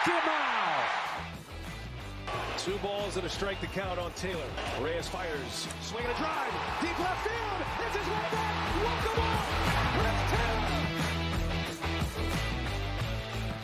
foul. 2 balls and a strike to count on Taylor. Reyes fires, swinging a drive, deep left field. It's his way back. Walk the ball. Chris Taylor.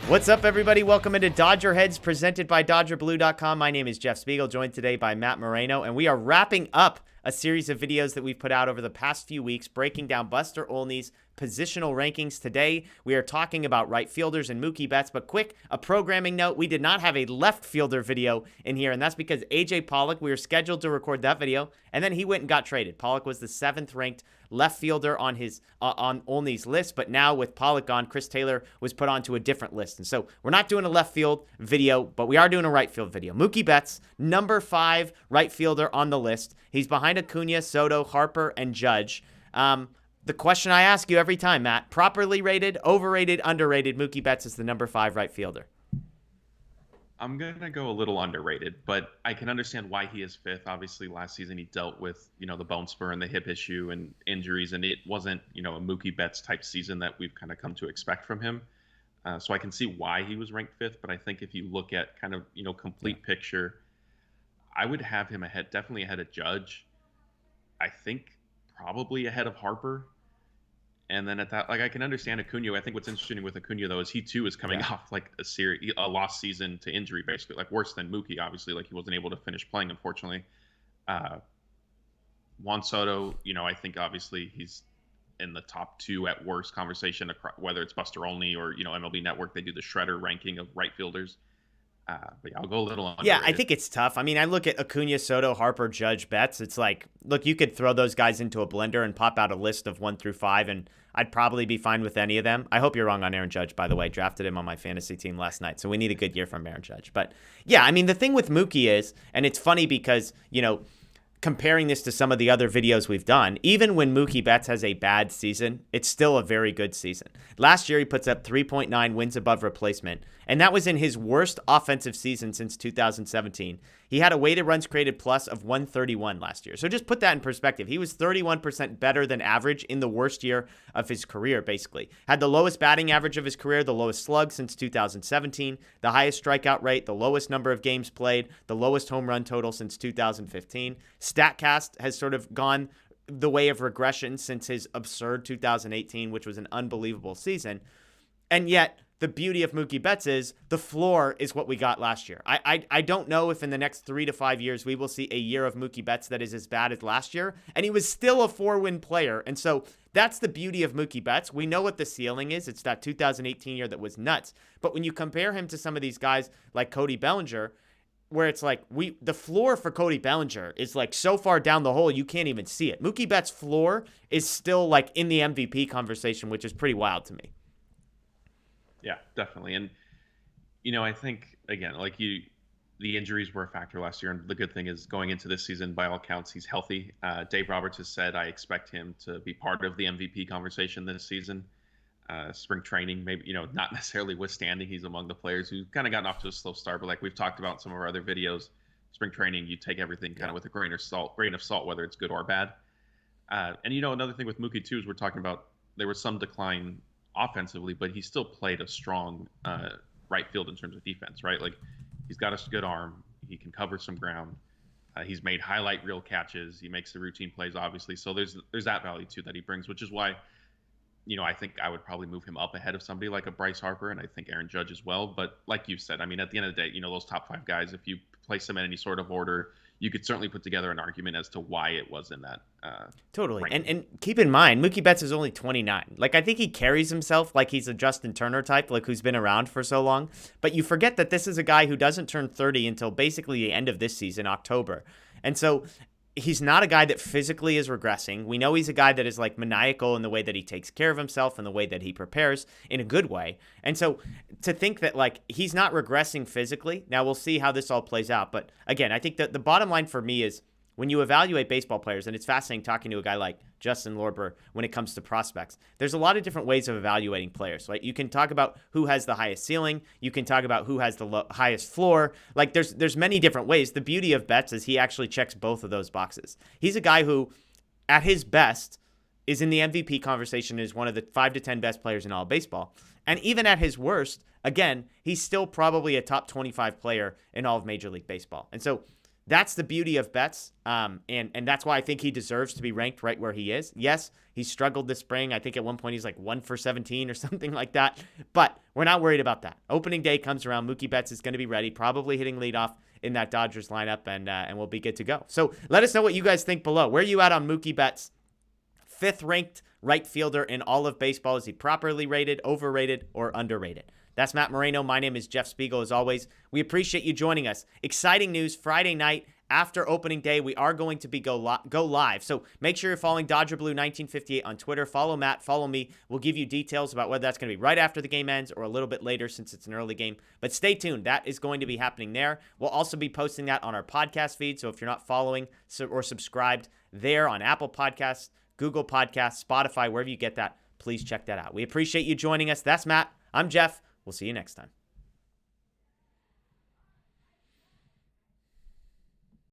What's up, everybody? Welcome into DodgerHeads, presented by DodgerBlue.com. My name is Jeff Spiegel, joined today by Matt Moreno, and we are wrapping up a series of videos that we've put out over the past few weeks, breaking down Buster Olney's positional rankings. Today, we are talking about right fielders and Mookie Betts, but a programming note, we did not have a left fielder video in here, and that's because AJ Pollock, we were scheduled to record that video, and then he went and got traded. Pollock was the 7th ranked left fielder on his on Olney's list, but now with Pollock gone, Chris Taylor was put onto a different list. And so we're not doing a left field video, but we are doing a right field video. Mookie Betts, number 5 right fielder on the list. He's behind Acuna, Soto, Harper, and Judge. The question I ask you every time, Matt, properly rated, overrated, underrated, Mookie Betts is the number 5 right fielder. I'm going to go a little underrated, but I can understand why he is 5th. Obviously, last season he dealt with, the bone spur and the hip issue and injuries, and it wasn't, a Mookie Betts type season that we've kind of come to expect from him. So I can see why he was ranked 5th, but I think if you look at kind of, complete picture, I would have him definitely ahead of Judge. I think probably ahead of Harper. And then at that, I can understand Acuna. I think what's interesting with Acuna, though, is he, too, is coming off, a lost season to injury, basically. Worse than Mookie, obviously. He wasn't able to finish playing, unfortunately. Juan Soto, I think, obviously, he's in the top 2 at worst conversation, whether it's Buster Olney or, MLB Network. They do the Shredder ranking of right fielders. But yeah, I'll go a little underrated. Yeah, I think it's tough. I mean, I look at Acuna, Soto, Harper, Judge, Betts. It's look, you could throw those guys into a blender and pop out a list of 1 through 5, and I'd probably be fine with any of them. I hope you're wrong on Aaron Judge, by the way. Drafted him on my fantasy team last night, so we need a good year from Aaron Judge. But yeah, I mean, the thing with Mookie is, and it's funny because, comparing this to some of the other videos we've done, even when Mookie Betts has a bad season, it's still a very good season. Last year, he puts up 3.9 wins above replacement, and that was in his worst offensive season since 2017. He had a weighted runs created plus of 131 last year. So just put that in perspective. He was 31% better than average in the worst year of his career, basically. Had the lowest batting average of his career, the lowest slug since 2017, the highest strikeout rate, the lowest number of games played, the lowest home run total since 2015. StatCast has sort of gone the way of regression since his absurd 2018, which was an unbelievable season. And yet, the beauty of Mookie Betts is the floor is what we got last year. I don't know if in the next 3 to 5 years we will see a year of Mookie Betts that is as bad as last year. And he was still a 4-win player. And so that's the beauty of Mookie Betts. We know what the ceiling is. It's that 2018 year that was nuts. But when you compare him to some of these guys like Cody Bellinger, where it's the floor for Cody Bellinger is so far down the hole you can't even see it. Mookie Betts' floor is still in the MVP conversation, which is pretty wild to me. Yeah, definitely. And, I think, again, the injuries were a factor last year. And the good thing is going into this season, by all accounts, he's healthy. Dave Roberts has said, I expect him to be part of the MVP conversation this season. Spring training, maybe, not necessarily withstanding. He's among the players who kind of gotten off to a slow start. But we've talked about in some of our other videos, spring training, you take everything kind of with a grain of salt, whether it's good or bad. And, another thing with Mookie, too, is we're talking about there was some decline offensively, but he still played a strong right field in terms of defense, right? He's got a good arm. He can cover some ground. He's made highlight reel catches. He makes the routine plays, obviously. So there's that value, too, that he brings, which is why, I think I would probably move him up ahead of somebody like a Bryce Harper, and I think Aaron Judge as well. But like you said, I mean, at the end of the day, those top 5 guys, if you place them in any sort of order, you could certainly put together an argument as to why it was in that. Totally. ranking. And keep in mind, Mookie Betts is only 29. I think he carries himself like he's a Justin Turner type, who's been around for so long. But you forget that this is a guy who doesn't turn 30 until basically the end of this season, October. And so he's not a guy that physically is regressing. We know he's a guy that is maniacal in the way that he takes care of himself and the way that he prepares in a good way. And so to think that he's not regressing physically, now we'll see how this all plays out. But again, I think that the bottom line for me is when you evaluate baseball players, and it's fascinating talking to a guy like Justin Lorber when it comes to prospects, there's a lot of different ways of evaluating players. You can talk about who has the highest ceiling. You can talk about who has the highest floor. There's many different ways. The beauty of Betts is he actually checks both of those boxes. He's a guy who, at his best, is in the MVP conversation, is one of the 5 to 10 best players in all of baseball. And even at his worst, again, he's still probably a top 25 player in all of Major League Baseball. And so that's the beauty of Betts, and that's why I think he deserves to be ranked right where he is. Yes, he struggled this spring. I think at one point he's like 1 for 17 or something like that, but we're not worried about that. Opening day comes around. Mookie Betts is going to be ready, probably hitting leadoff in that Dodgers lineup, and we'll be good to go. So let us know what you guys think below. Where are you at on Mookie Betts? 5th ranked right fielder in all of baseball. Is he properly rated, overrated, or underrated? That's Matt Moreno. My name is Jeff Spiegel. As always, we appreciate you joining us. Exciting news Friday night after opening day. We are going to be go live. So make sure you're following Dodger Blue 1958 on Twitter. Follow Matt. Follow me. We'll give you details about whether that's going to be right after the game ends or a little bit later since it's an early game. But stay tuned. That is going to be happening there. We'll also be posting that on our podcast feed. So if you're not following or subscribed there on Apple Podcasts, Google Podcasts, Spotify, wherever you get that, please check that out. We appreciate you joining us. That's Matt. I'm Jeff. We'll see you next time.